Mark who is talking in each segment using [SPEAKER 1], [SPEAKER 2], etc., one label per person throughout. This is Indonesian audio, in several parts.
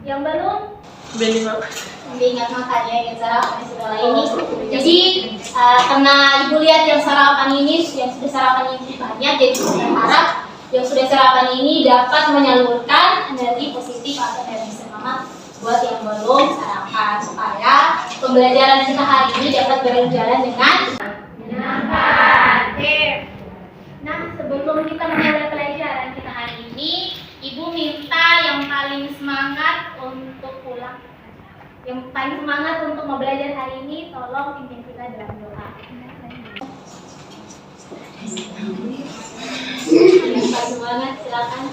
[SPEAKER 1] Yang belum?
[SPEAKER 2] Belum ingat makan ya, ingat sarapan segala ini. Jadi karena ibu lihat yang sarapan ini, yang sudah sarapan ini banyak, jadi saya harap yang sudah sarapan ini dapat menyalurkan energi positif atau energi semangat buat yang belum sarapan, supaya pembelajaran kita hari ini dapat berjalan dengan menyenangkan. Nah, sebelum kita memulai pelajaran kita hari ini, ibu minta yang paling semangat untuk pulang, yang paling semangat untuk mau belajar hari ini, tolong pimpin kita dalam doa. Yang paling semangat, silakan.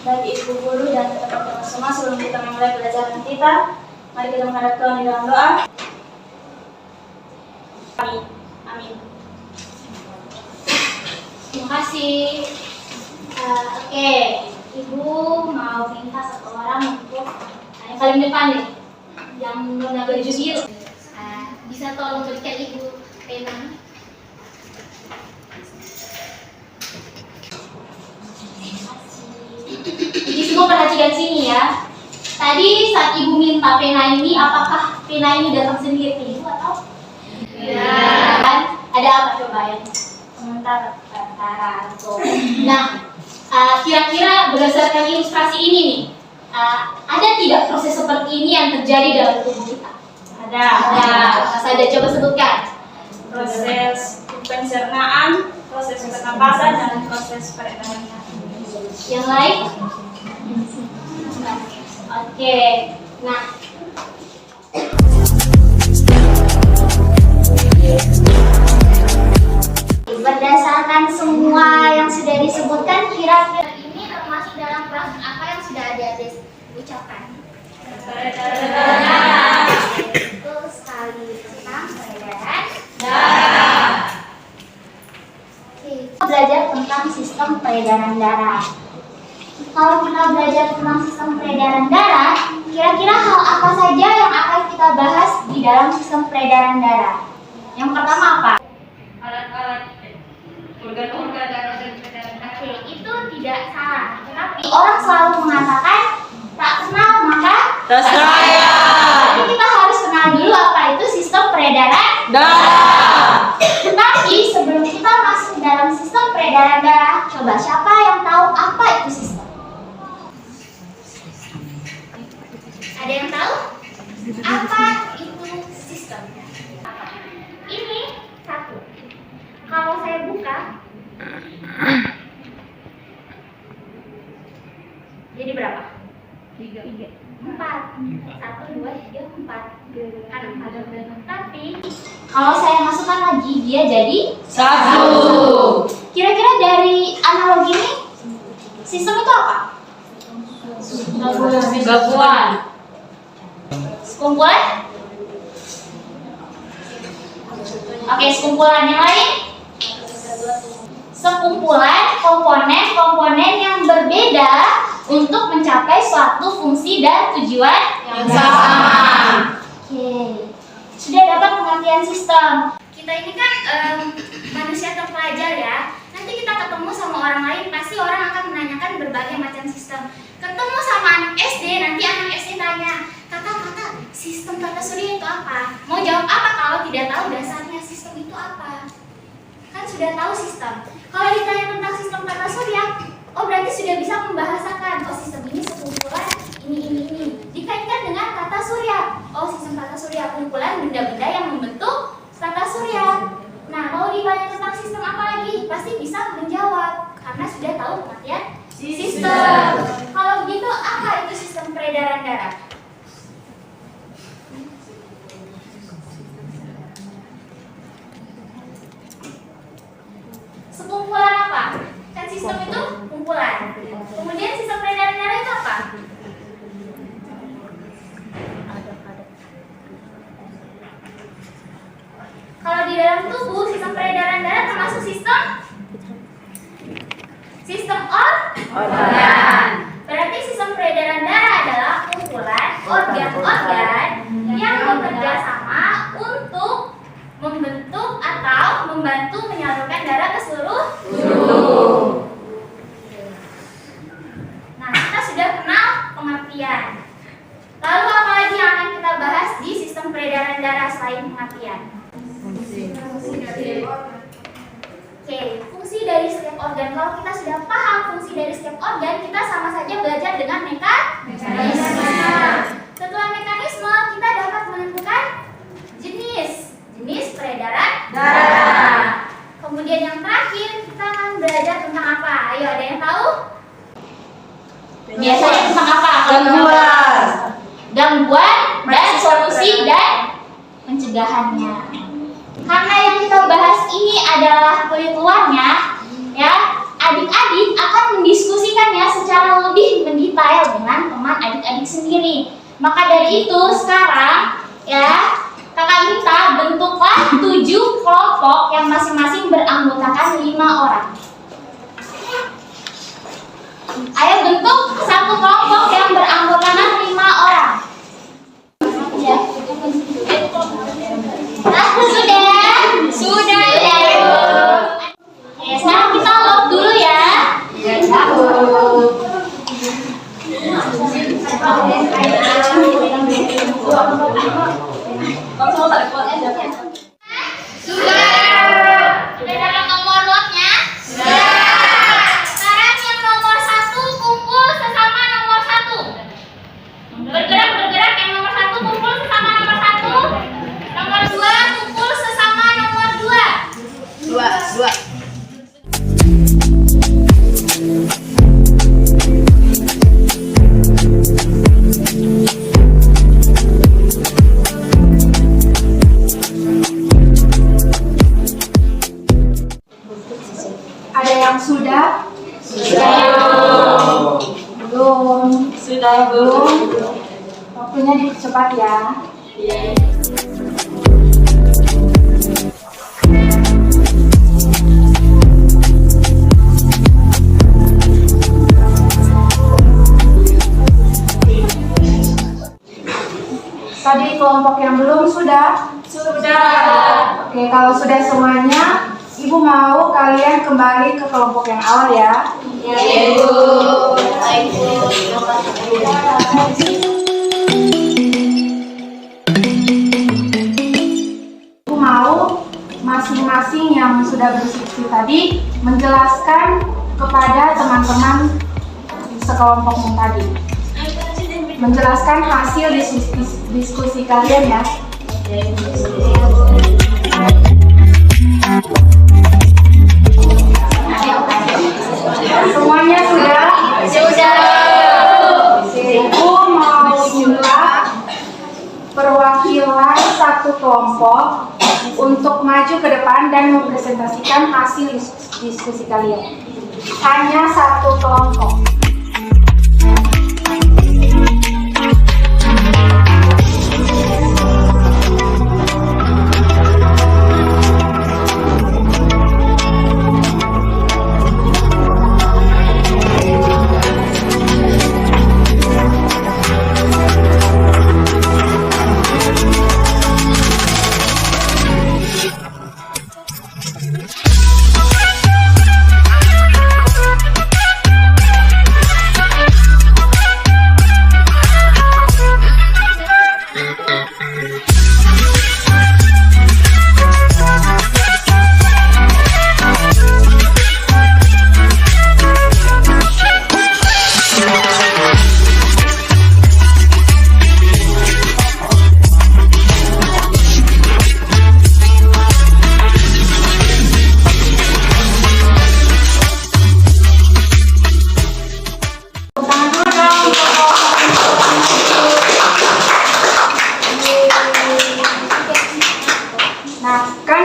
[SPEAKER 2] Bagi ibu guru dan teman-teman semua, sebelum kita memulai pelajaran kita, mari kita menghadap Tuhan di dalam doa. Amin. Amin. Terima kasih. Oke, ibu mau minta satu orang untuk yang paling depan nih, yang warna baju biru. Bisa tolong berikan ibu pena. Jadi semua perhatikan sini ya. Tadi saat ibu minta pena ini, apakah pena ini datang sendiri ke ibu atau? Ya. Ada apa coba yang komentar tuh. Nah, kira-kira berdasarkan ilustrasi ini nih, ada tidak proses seperti ini yang terjadi dalam tubuh kita? Ada. Apa saja? Coba sebutkan.
[SPEAKER 1] Proses pencernaan, proses pernapasan, dan proses peredaran.
[SPEAKER 2] Yang lain? Oke. Nah, berdasarkan semua yang sudah disebutkan, kira-kira ini termasuk dalam proses apa yang sudah adik-adik ucapkan? Betul sekali, tentang peredaran darah. Oke, kita belajar tentang sistem peredaran darah. Kalau kita belajar tentang sistem peredaran darah, kira-kira hal apa saja yang akan kita bahas di dalam sistem peredaran darah? Yang pertama apa?
[SPEAKER 1] Alat-alat organ-organ darah dan peredaran darah.
[SPEAKER 2] Oke, itu tidak salah. Tetapi orang selalu mengatakan tak kenal maka
[SPEAKER 3] tak sayang.
[SPEAKER 2] Jadi kita harus kenal dulu apa itu sistem peredaran
[SPEAKER 3] Darah.
[SPEAKER 2] Tetapi sebelum kita masuk ke dalam sistem peredaran darah, coba siapa yang tahu apa itu sistem? Ada yang tahu? Apa itu sistem? Ini satu. Kalau saya buka, jadi berapa? 3. 4. 1, 2, 3, 4. Kan ada. Tapi kalau saya masukkan lagi, dia jadi
[SPEAKER 3] 1.
[SPEAKER 2] Kira-kira dari analogi ini, sistem itu apa?
[SPEAKER 3] Gabungan.
[SPEAKER 2] Sekumpulan? Oke, sekumpulan yang lain? Sekumpulan komponen-komponen yang berbeda untuk mencapai suatu fungsi dan tujuan yang sama. Oke, sudah dapat pengertian sistem. Kita ini kan manusia terpelajar ya. Nanti kita ketemu sama orang lain, pasti orang akan menanyakan berbagai macam sistem. Ketemu sama anak SD, nanti anak SD tanya, kakak, sistem tata surya itu apa? Mau jawab apa kalau tidak tahu dasarnya sistem itu apa? Kan sudah tahu sistem. Kalau ditanya tentang sistem tata surya, oh berarti sudah bisa membahasakan, oh sistem ini sekumpulan ini. Dikaitkan dengan tata surya. Oh sistem tata surya kumpulan benda-benda yang membentuk tata surya. Nah, kalau ditanya tentang sistem apa lagi, pasti bisa menjawab karena sudah tahu pengertian sistem. Kalau begitu, apa itu sistem peredaran darah? Sekumpulan apa? Kan sistem itu kumpulan. Kemudian sistem peredaran darah itu apa? Kalau di dalam tubuh, sistem peredaran darah termasuk sistem organ. Berarti sistem peredaran darah adalah kumpulan organ-organ yang bekerja sama untuk membentuk atau membantu menyalurkan darah ke seluruh tubuh. Nah, kita sudah kenal pengertian. selain pengertian? Oke, fungsi dari setiap organ. Kalau kita sudah paham fungsi dari setiap organ, kita sama saja belajar dengan mekanisme. Setelah mekanisme, kita dapat menentukan jenis peredaran darah. Kemudian yang terakhir, kita akan belajar tentang apa? Ayo, ada yang tahu? Biasanya tentang apa? Gangguan dan solusi dan pencegahannya. Karena yang kita bahas ini adalah kulit luarnya, ya, adik-adik akan mendiskusikannya secara lebih mendetail dengan teman adik-adik sendiri. Maka dari itu sekarang, ya, kakak minta bentuklah 7 kelompok yang masing-masing beranggotakan 5 orang. Ayo bentuk satu kelompok yang beranggotakan 5 orang. Nah, sudah ya. Oke, sekarang kita log dulu ya. Sudah dapat nomor lotnya? Sudah. Sekarang yang nomor 1 kumpul sesama nomor 1. Bergerak yang nomor 1 kumpul sesama nomor 1. Nomor 2 kumpul sesama nomor 2.
[SPEAKER 3] Dua.
[SPEAKER 4] Ada yang sudah? Belum. Belum. Waktunya dipercepat ya. Tadi kelompok yang belum sudah? Sudah. Oke, kalau sudah semuanya, Ibu mau kalian kembali ke kelompok yang awal ya.
[SPEAKER 3] Iya, Ibu.
[SPEAKER 4] Ibu mau masing-masing yang sudah berdiskusi tadi menjelaskan kepada teman-teman sekelompokmu tadi. Menjelaskan hasil diskusi kalian ya. Semuanya sudah?
[SPEAKER 3] Sudah.
[SPEAKER 4] Ibu mau minta perwakilan satu kelompok untuk maju ke depan dan mempresentasikan hasil diskusi kalian. Hanya satu kelompok.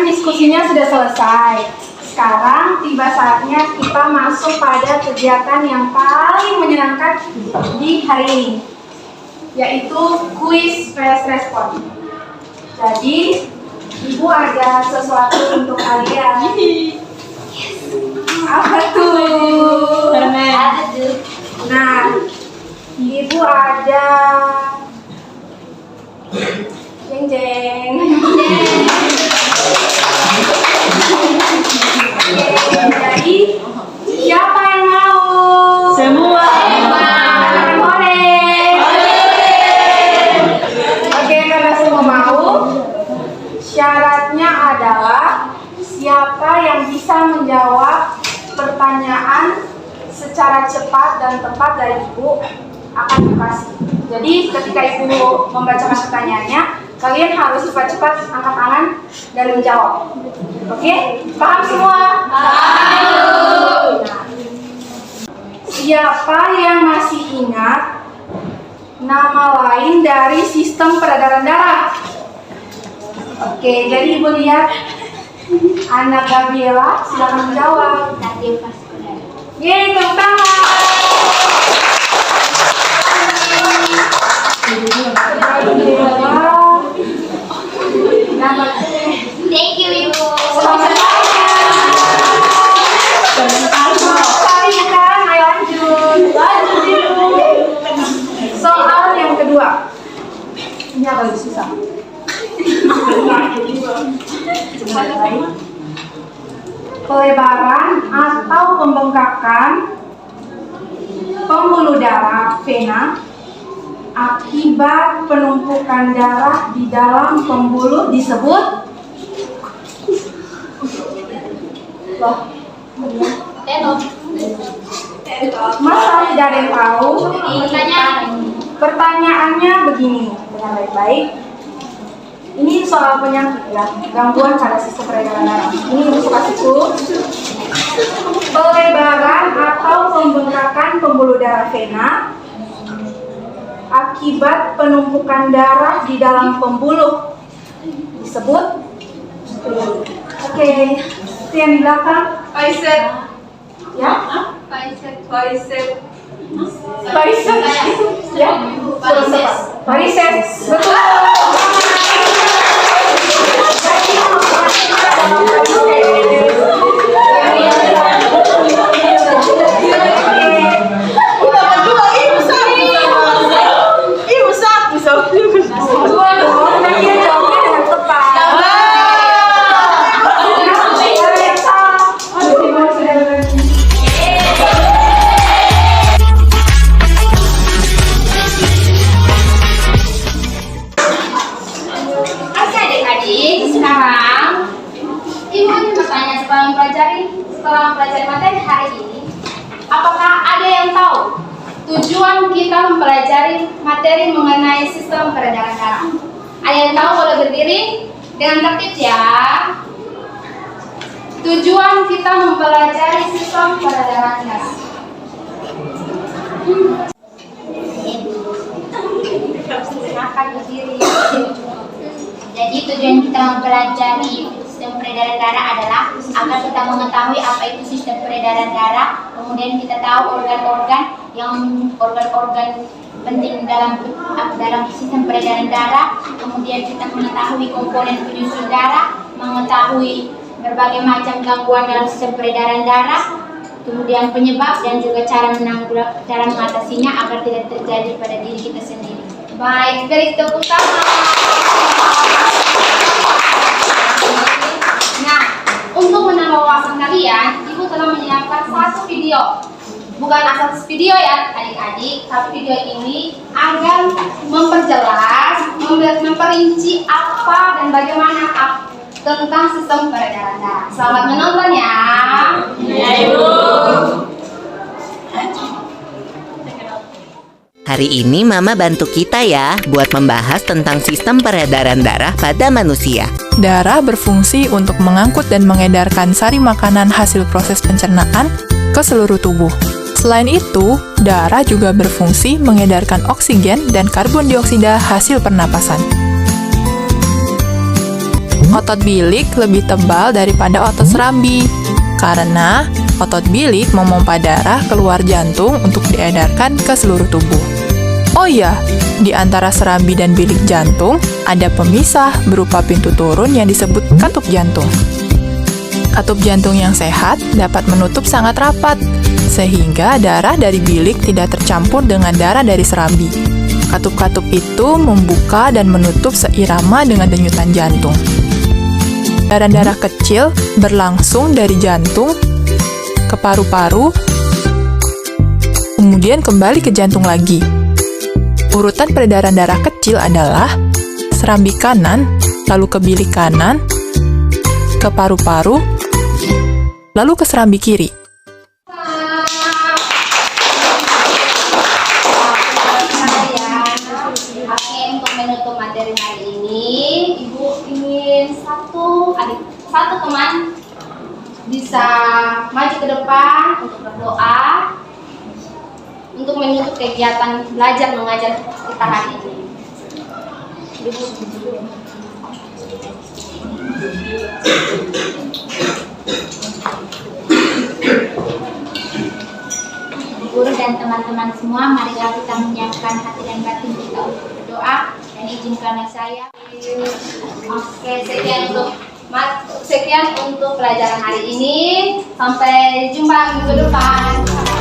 [SPEAKER 4] Diskusinya sudah selesai. Sekarang tiba saatnya kita masuk pada kegiatan yang paling menyenangkan di hari ini, yaitu kuis fast respon. Jadi, Ibu ada sesuatu untuk kalian. Apa tuh? Nah, Ibu ada jeng jeng. Jadi siapa yang mau?
[SPEAKER 3] Semua.
[SPEAKER 4] Boleh. Oke, karena semua mau, secara cepat dan tepat dari Ibu akan dikasih. Jadi ketika Ibu membacakan pertanyaannya, kalian harus cepat-cepat angkat tangan dan menjawab. Oke? Paham semua? Paham. Siapa yang masih ingat nama lain dari sistem peredaran darah? Oke, jadi Ibu lihat anak Gabriela, silakan menjawab.
[SPEAKER 2] Kardiovaskular.
[SPEAKER 4] Yeay, tepuk tangan.
[SPEAKER 2] Thank you, Ibu.
[SPEAKER 4] Sekali kan, ayo lanjut Ibu. Soal yang kedua. Ini agak lebih susah. Pelebaran atau pembengkakan pembuluh darah vena akibat penumpukan darah di dalam pembuluh disebut masa tidak ada yang tahu? Pertanyaannya begini, dengan baik-baik. Ini soal penyakit ya, gangguan pada sistem peredaran darah. Ini Ibu kasih tuh. Pelebaran atau pembengkakan pembuluh darah vena akibat penumpukan darah di dalam pembuluh disebut. Oke, itu yang di belakang.
[SPEAKER 3] Bicep.
[SPEAKER 4] Ya?
[SPEAKER 3] Bicep.
[SPEAKER 4] Bicep. Ya? Bicep. Betul.
[SPEAKER 2] Setelah mempelajari materi hari ini, apakah ada yang tahu tujuan kita mempelajari materi mengenai sistem peredaran darah? Ada yang tahu? Boleh berdiri dengan tertib ya. Tujuan kita mempelajari sistem peredaran darah. Silakan berdiri. Jadi tujuan kita mempelajari sistem peredaran darah adalah agar kita mengetahui apa itu sistem peredaran darah, kemudian kita tahu organ-organ penting dalam sistem peredaran darah, kemudian kita mengetahui komponen penyusun darah, mengetahui berbagai macam gangguan dalam sistem peredaran darah, kemudian penyebab dan juga cara mengatasinya agar tidak terjadi pada diri kita sendiri. Baik, beri tepuk tangan. Nah, untuk menambah wawasan kalian, Ibu telah menyiapkan satu video. Bukan asal video ya adik-adik, tapi video ini agar memperjelas, memperinci apa dan bagaimana tentang sistem peredaran darah. Selamat menonton ya.
[SPEAKER 3] Ya, Ibu.
[SPEAKER 5] Hari ini Mama bantu kita ya buat membahas tentang sistem peredaran darah pada manusia.
[SPEAKER 6] Darah berfungsi untuk mengangkut dan mengedarkan sari makanan hasil proses pencernaan ke seluruh tubuh. Selain itu, darah juga berfungsi mengedarkan oksigen dan karbon dioksida hasil pernapasan. Otot bilik lebih tebal daripada otot serambi, karena otot bilik memompa darah keluar jantung untuk diedarkan ke seluruh tubuh. Oh iya, di antara serambi dan bilik jantung ada pemisah berupa pintu turun yang disebut katup jantung. Katup jantung yang sehat dapat menutup sangat rapat, sehingga darah dari bilik tidak tercampur dengan darah dari serambi. Katup-katup itu membuka dan menutup seirama dengan denyutan jantung. Darah-darah kecil berlangsung dari jantung ke paru-paru, kemudian kembali ke jantung lagi. Urutan peredaran darah kecil adalah serambi kanan, lalu ke bilik kanan, ke paru-paru, lalu ke serambi kiri.
[SPEAKER 2] satu teman bisa maju ke depan untuk berdoa untuk menutup kegiatan belajar mengajar kita hari ini. Guru dan teman-teman semua, marilah kita menyiapkan hati dan batin kita untuk berdoa, dan izinkanlah saya. Oke, sekian untuk pelajaran hari ini. Sampai jumpa minggu depan.